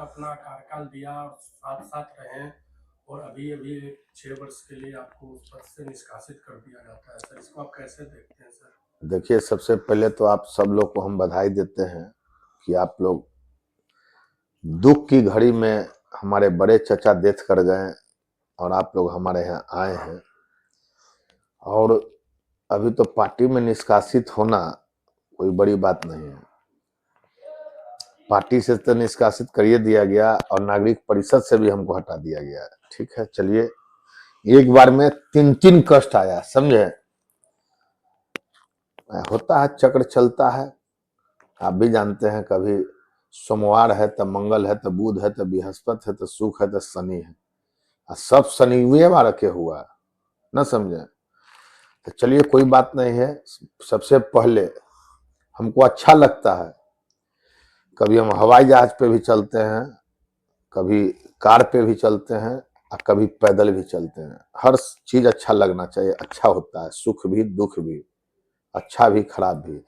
अपना कार्यकाल दिया और साथ साथ रहे, और अभी अभी 6 वर्ष के लिए आपको उस पद से निष्कासित कर दिया जाता है सर, इसको आप कैसे देखते हैं सर? देखिए, सबसे पहले तो आप सब लोग को हम बधाई देते हैं कि आप लोग दुख की घड़ी में हमारे बड़े चचा डेथ कर गए और आप लोग हमारे यहाँ आए हैं। और अभी तो पार्टी में निष्कासित होना कोई बड़ी बात नहीं है। पार्टी से तो निष्कासित करिए दिया गया और नागरिक परिषद से भी हमको हटा दिया गया। ठीक है, चलिए, एक बार में तीन तीन कष्ट आया, समझे? होता है, चक्र चलता है। आप भी जानते हैं, कभी सोमवार है तो मंगल है तो बुध है तो बृहस्पति है तो सुख है तो शनि है, और सब शनिवार रखे हुआ है, न समझे? तो चलिए, कोई बात नहीं है। सबसे पहले हमको अच्छा लगता है, कभी हम हवाई जहाज पे भी चलते हैं, कभी कार पे भी चलते हैं और कभी पैदल भी चलते हैं। हर चीज अच्छा लगना चाहिए, अच्छा होता है, सुख भी दुख भी, अच्छा भी खराब भी।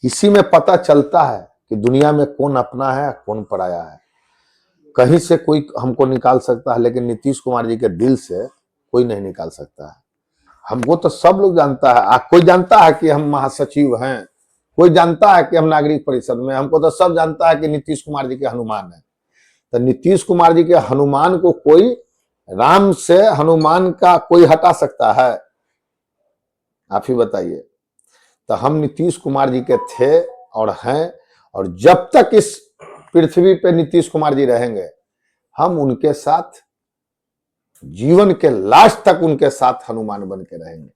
इसी में पता चलता है कि दुनिया में कौन अपना है कौन पराया है। कहीं से कोई हमको निकाल सकता है, लेकिन नीतीश कुमार जी के दिल से कोई नहीं निकाल सकता है। हमको तो सब लोग जानता है, कोई जानता है कि हम महासचिव हैं, कोई जानता है कि हम नागरिक परिषद में, हमको तो सब जानता है कि नीतीश कुमार जी के हनुमान है। तो नीतीश कुमार जी के हनुमान को कोई, राम से हनुमान का कोई हटा सकता है? आप ही बताइए। तो हम नीतीश कुमार जी के थे और हैं, और जब तक इस पृथ्वी पे नीतीश कुमार जी रहेंगे, हम उनके साथ जीवन के लास्ट तक उनके साथ हनुमान बन के रहेंगे।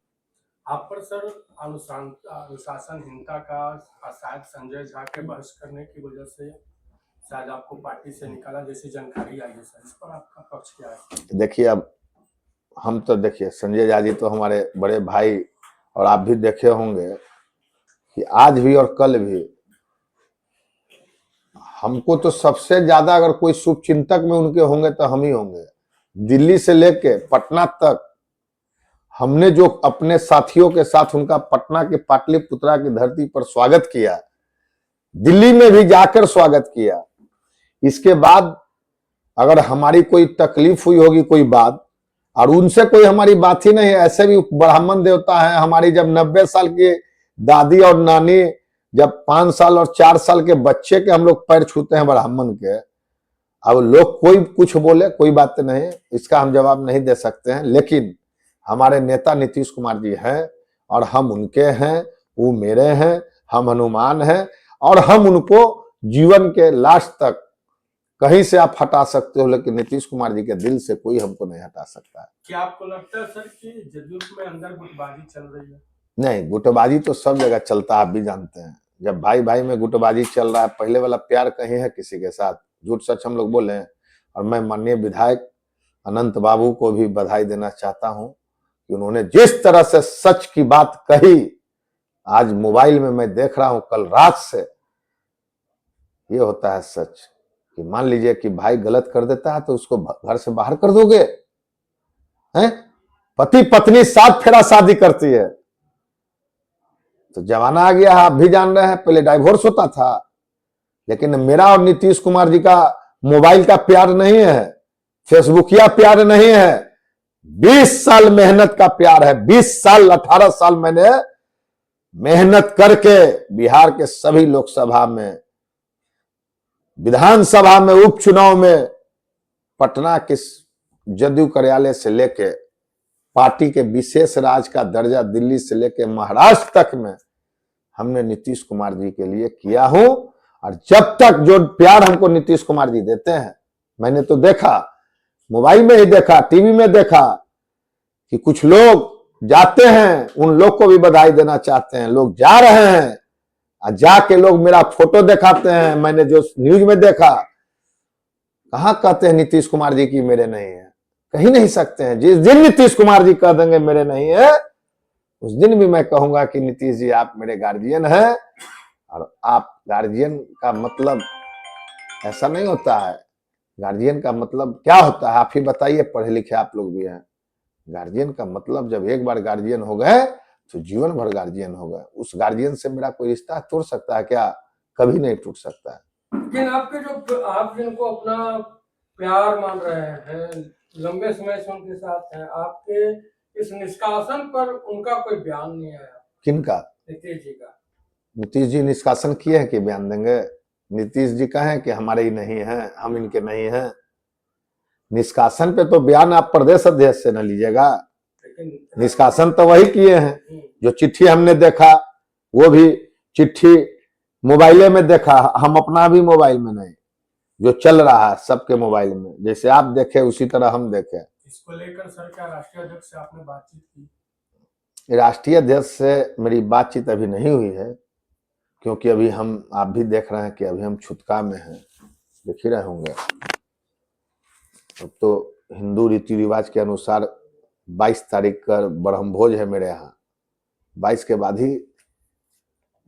आप पर सर अनुशासनहीनता का शायद संजय झा के बहस करने की वजह से शायद आपको पार्टी से निकाला जैसी जानकारी आई है सर, इस पर आपका पक्ष क्या है? देखिए, अब हम तो, देखिए, संजय झा जी तो हमारे बड़े भाई, और आप भी देखे होंगे कि आज भी और कल भी हमको तो सबसे ज्यादा अगर कोई शुभ चिंतक में उनके होंगे तो हम ही होंगे। दिल्ली से लेके पटना तक हमने जो अपने साथियों के साथ उनका पटना के पाटलिपुत्रा की धरती पर स्वागत किया, दिल्ली में भी जाकर स्वागत किया। इसके बाद अगर हमारी कोई तकलीफ हुई होगी कोई बात, और उनसे कोई हमारी बात ही नहीं है, ऐसे भी ब्राह्मण देवता है हमारी। जब 90 साल की दादी और नानी, जब 5 साल और 4 साल के बच्चे के हम लोग पैर छूते हैं ब्राह्मण के, अब लोग कोई कुछ बोले, कोई बात नहीं, इसका हम जवाब नहीं दे सकते हैं। लेकिन हमारे नेता नीतीश कुमार जी हैं और हम उनके हैं, वो मेरे हैं, हम हनुमान हैं, और हम उनको जीवन के लास्ट तक कहीं से आप हटा सकते हो, लेकिन नीतीश कुमार जी के दिल से कोई हमको नहीं हटा सकता है। क्या आपको लगता है सर कि जदयू में अंदर गुटबाजी चल रही है? नहीं, गुटबाजी तो सब जगह चलता है, आप भी जानते हैं। जब भाई भाई में गुटबाजी चल रहा है, पहले वाला प्यार कहीं है किसी के साथ? झूठ सच हम लोग बोले। और मैं माननीय विधायक अनंत बाबू को भी बधाई देना चाहता हूं कि उन्होंने जिस तरह से सच की बात कही, आज मोबाइल में मैं देख रहा हूं कल रात से। ये होता है सच, कि मान लीजिए कि भाई गलत कर देता है तो उसको घर से बाहर कर दोगे? हैं? पति पत्नी 7 फेरा शादी करती है, तो जमाना आ गया है, आप भी जान रहे हैं। पहले डाइवोर्स होता था, लेकिन मेरा और नीतीश कुमार जी का मोबाइल का प्यार नहीं है, फेसबुकिया प्यार नहीं है, 20 साल मेहनत का प्यार है। 20 साल 18 साल मैंने मेहनत करके बिहार के सभी लोकसभा में, विधानसभा में, उपचुनाव में, पटना के जदयू कार्यालय से लेके पार्टी के विशेष राज का दर्जा दिल्ली से लेके महाराष्ट्र तक में हमने नीतीश कुमार जी के लिए किया हूं। और जब तक जो प्यार हमको नीतीश कुमार जी देते हैं, मैंने तो देखा, मोबाइल में ही देखा, टीवी में देखा कि कुछ लोग जाते हैं, उन लोग को भी बधाई देना चाहते हैं। लोग जा रहे हैं और जाके लोग मेरा फोटो दिखाते हैं। मैंने जो न्यूज में देखा, कहां कहते हैं नीतीश कुमार जी की मेरे नहीं है? कहीं नहीं सकते हैं। जिस दिन नीतीश कुमार जी कह देंगे मेरे नहीं है, उस दिन भी मैं कहूंगा कि नीतीश जी आप मेरे गार्जियन हैं। और आप, गार्जियन का मतलब ऐसा नहीं होता है। गार्जियन का मतलब क्या होता है, आप ही बताइए, पढ़े लिखे आप लोग भी हैं। गार्जियन का मतलब, जब एक बार गार्जियन हो गए तो जीवन भर गार्जियन हो गए। उस गार्जियन से मेरा कोई रिश्ता तोड़ सकता है क्या? कभी नहीं टूट सकता है। लेकिन आपके जो आप जिनको अपना प्यार मान रहे हैं, लंबे समय से उनके साथ हैं, आपके इस निष्कासन पर उनका कोई बयान नहीं आया? किनका? नीतीश जी का। नीतीश जी निष्कासन किए हैं कि बयान देंगे? नीतीश जी कहें कि हमारे ही नहीं है, हम इनके नहीं हैं। निष्कासन पे तो बयान आप प्रदेश अध्यक्ष से न लीजिएगा। निष्कासन तो वही किए हैं जो चिट्ठी हमने देखा, वो भी चिट्ठी मोबाइले में देखा, हम अपना भी मोबाइल में नहीं, जो चल रहा है सबके मोबाइल में, जैसे आप देखे उसी तरह हम देखे। इसको लेकर सर क्या राष्ट्रीय अध्यक्ष से आपने बातचीत की? राष्ट्रीय अध्यक्ष से मेरी बातचीत अभी नहीं हुई है, क्योंकि अभी आप भी देख रहे हैं कि अभी हम छुतका में हैं, देख ही रहे होंगे। अब तो हिंदू रीति रिवाज के अनुसार 22 तारीख का ब्रह्मभोज है मेरे यहाँ, 22 के बाद ही।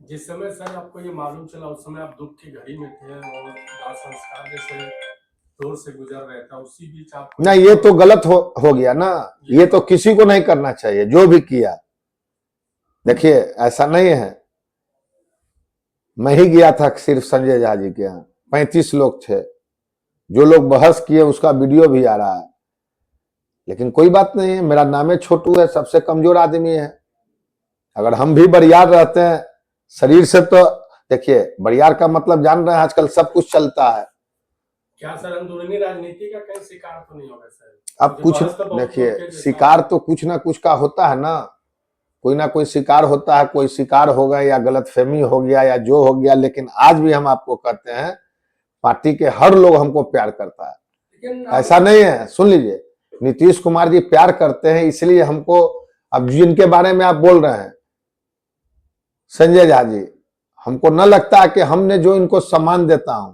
जिस समय सर आपको ये मालूम चला उस समय आप दुख की घड़ी में थे और दाह संस्कार जैसे दौर से गुजर रहे था, उसी बीच आपको ना, ये तो गलत हो गया ना, ये तो किसी को नहीं करना चाहिए जो भी किया। देखिए ऐसा नहीं है, मैं ही गया था सिर्फ संजय झा जी के यहाँ, 35 लोग थे, जो लोग बहस किए उसका वीडियो भी आ रहा है। लेकिन कोई बात नहीं है, मेरा नाम है छोटू है, सबसे कमजोर आदमी है। अगर हम भी बरियार रहते हैं शरीर से, तो देखिए बरियार का मतलब जान रहे हैं, आजकल सब कुछ चलता है। क्या सर अंदरूनी राजनीति का कहीं शिकार तो नहीं होगा सर? अब कुछ देखिए, शिकार तो कुछ ना कुछ का होता है ना, कोई ना कोई शिकार होता है, कोई शिकार हो गया या गलतफहमी हो गया या जो हो गया। लेकिन आज भी हम आपको कहते हैं, पार्टी के हर लोग हमको प्यार करता है, ऐसा नहीं है। सुन लीजिए, नीतीश कुमार जी प्यार करते हैं, इसलिए हमको, अब जिनके बारे में आप बोल रहे हैं संजय झा जी, हमको न लगता है कि हमने जो इनको सम्मान देता हूं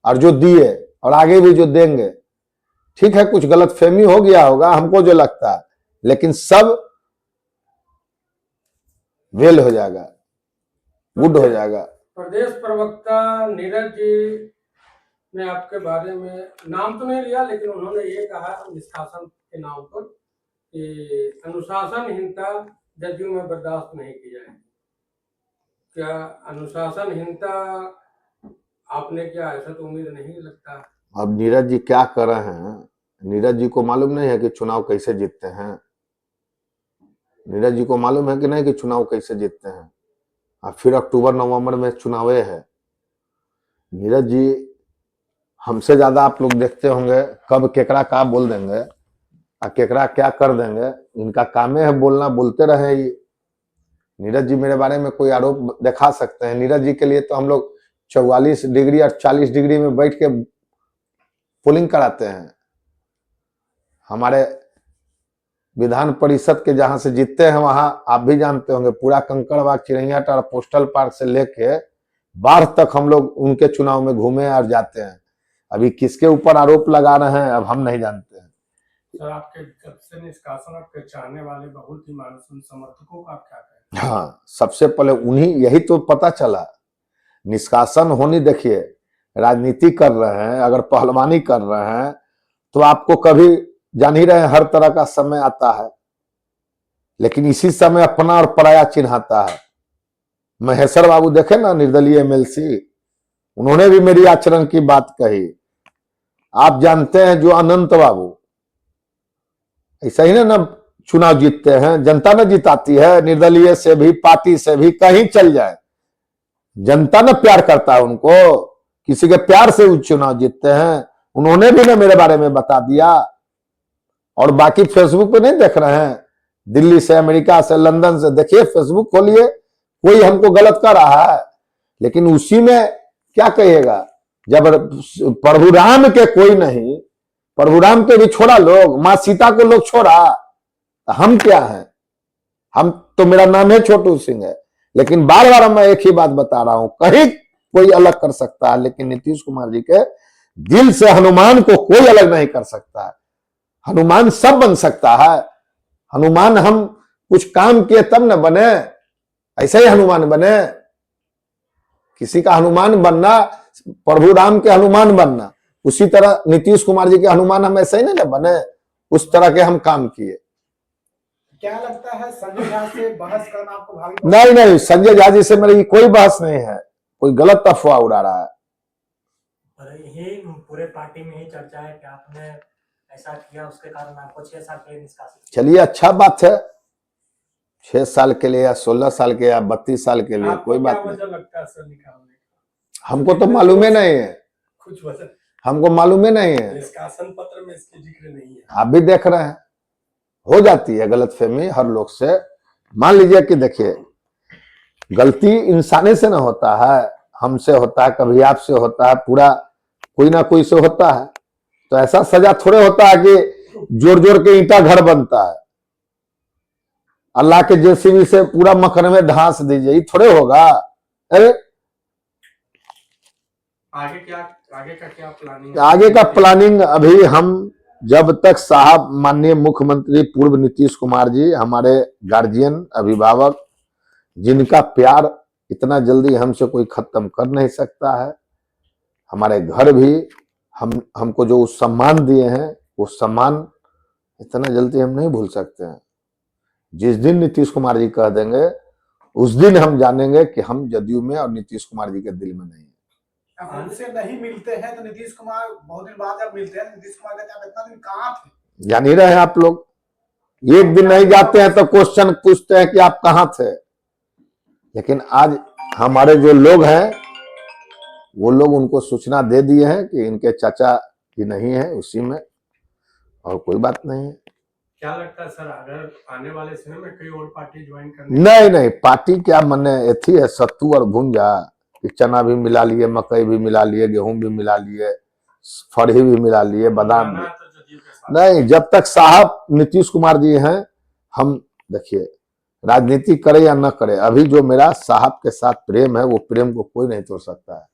और जो दिए और आगे भी जो देंगे, ठीक है कुछ गलतफहमी हो गया होगा हमको जो लगता है, लेकिन सब वेल हो जाएगा, गुड हो जाएगा। प्रदेश प्रवक्ता नीरज जी ने आपके बारे में नाम तो नहीं लिया, लेकिन उन्होंने ये कहा निष्कासन के नाम पर कि अनुशासनहीनता जदयू में बर्दाश्त नहीं की जाएगी। क्या अनुशासनहीनता आपने क्या, ऐसा तो उम्मीद नहीं लगता? अब नीरज जी क्या कर रहे हैं, नीरज जी को मालूम नहीं है कि चुनाव कैसे जीतते हैं? नीरज जी को मालूम है कि नहीं कि चुनाव कैसे जीतते हैं? और फिर अक्टूबर नवंबर में चुनाव है। नीरज जी हमसे ज्यादा आप लोग देखते होंगे, कब केकरा का बोल देंगे और केकरा क्या कर देंगे, इनका काम है बोलना, बोलते रहे। ये नीरज जी मेरे बारे में कोई आरोप दिखा सकते हैं? नीरज जी के लिए तो हम लोग 44 डिग्री और 40 डिग्री में बैठ के पोलिंग कराते हैं। हमारे विधान परिषद के जहां से जीतते हैं वहां आप भी जानते होंगे, पूरा कंकड़बाग, चिड़ैयाट और पोस्टल पार्क से लेके बाढ़ तक हम लोग उनके चुनाव में घूमे और जाते हैं। अभी किसके ऊपर आरोप लगा रहे हैं अब हम नहीं जानते हैं। सर आपके जब से निष्कासन, आपके चाहने वाले बहुत ही मानसून समर्थकों का आप क्या कहें? हाँ, सबसे पहले उन्हीं, यही तो पता चला निष्कासन होनी। देखिए राजनीति कर रहे हैं, अगर पहलवानी कर रहे हैं तो आपको कभी जान ही रहे हैं, हर तरह का समय आता है, लेकिन इसी समय अपना और पराया चिन्हाता है। महेश्वर बाबू देखे ना, निर्दलीय एमएलसी, उन्होंने भी मेरी आचरण की बात कही। आप जानते हैं जो अनंत बाबू, ऐसा ही ना चुनाव जीतते हैं, जनता ने जिताती है, निर्दलीय से भी पार्टी से भी कहीं चल जाए, जनता ने प्यार करता है उनको, किसी के प्यार से वो चुनाव जीतते हैं। उन्होंने भी ना मेरे बारे में बता दिया। और बाकी फेसबुक पे नहीं देख रहे हैं, दिल्ली से, अमेरिका से, लंदन से, देखिए फेसबुक खोलिए, कोई हमको गलत कर रहा है, लेकिन उसी में क्या कहिएगा, जब प्रभु राम के कोई नहीं, प्रभु राम के भी छोड़ा लोग, मां सीता को लोग छोड़ा, हम क्या हैं? हम तो, मेरा नाम है छोटू सिंह है, लेकिन बार बार मैं एक ही बात बता रहा हूं, कहीं कोई अलग कर सकता है, लेकिन नीतीश कुमार जी के दिल से हनुमान को कोई अलग नहीं कर सकता है। हनुमान सब बन सकता है। हनुमान हम कुछ काम किए तब न बने, ऐसे ही हनुमान बने। किसी का हनुमान बनना, प्रभु राम के हनुमान बनना, उसी तरह नीतीश कुमार जी के हनुमान हम ऐसे ही नहीं बने, उस तरह के हम काम किए। क्या लगता है संजय झा से बहस करना आपको भारी? नहीं, संजय झा जी से मेरी कोई बहस नहीं है, कोई गलत अफवाह उड़ा रहा है। पार्टी में ही चर्चा है कि आपने ऐसा किया, उसके कारण आपको 6 साल के लिए निष्कासित। चलिए अच्छा बात है, 6 साल के लिए या 16 साल के या 32 साल के लिए, आपको कोई क्या बात नहीं। वजह लगता है सर निकालने का? हमको तो मालूम ही नहीं है, कुछ वजह हमको मालूम ही नहीं है। निष्कासन पत्र में इसकी जिक्र नहीं है। आप भी देख रहे हैं, हो जाती है गलतफहमी हर लोग से। मान लीजिए कि देखिए, गलती इंसाने से ना होता है, हमसे होता है, कभी आपसे होता है, पूरा कोई ना कोई से होता है। तो ऐसा सजा थोड़े होता है कि जोर जोर के ईंटा घर बनता है, अल्लाह के जेसीबी से पूरा मकान में धंस दीजिए, ये थोड़े होगा। अरे आगे का क्या प्लानिंग? आगे का प्लानिंग अभी हम, जब तक साहब माननीय मुख्यमंत्री पूर्व नीतीश कुमार जी, हमारे गार्जियन अभिभावक, जिनका प्यार इतना जल्दी हमसे कोई खत्म कर नहीं सकता है, हमारे घर भी हमको जो सम्मान दिए हैं, वो सम्मान इतना जल्दी हम नहीं भूल सकते हैं। जिस दिन नीतीश कुमार जी कह देंगे, उस दिन हम जानेंगे कि हम जदयू में और नीतीश कुमार जी के दिल में नहीं है। अब उनसे नहीं मिलते हैं तो नीतीश कुमार बहुत दिन बाद जब मिलते हैं, नीतीश कुमार कहते हैं आप इतना दिन कहाँ थे? जान ही रहे हैं आप लोग, एक दिन नहीं जाते हैं तो क्वेश्चन पूछते हैं कि आप कहाँ थे। लेकिन आज हमारे जो लोग हैं, वो लोग उनको सूचना दे दिए हैं कि इनके चाचा की नहीं है उसी में, और कोई बात नहीं है। क्या लगता है सर, अगर आने वाले समय में कोई और पार्टी ज्वाइन करने? नहीं, पार्टी क्या मने एथी है, सत्तू और भुंजा, कि चना भी मिला लिए, मकई भी मिला लिए, गेहूं भी मिला लिए, फड़ी भी मिला लिए, बादाम भी। तो जदयू के साथ। नहीं, जब तक साहब नीतीश कुमार जी हैं, हम देखिए राजनीति करे या न करे, अभी जो मेरा साहब के साथ प्रेम है, वो प्रेम को कोई नहीं तोड़ सकता है।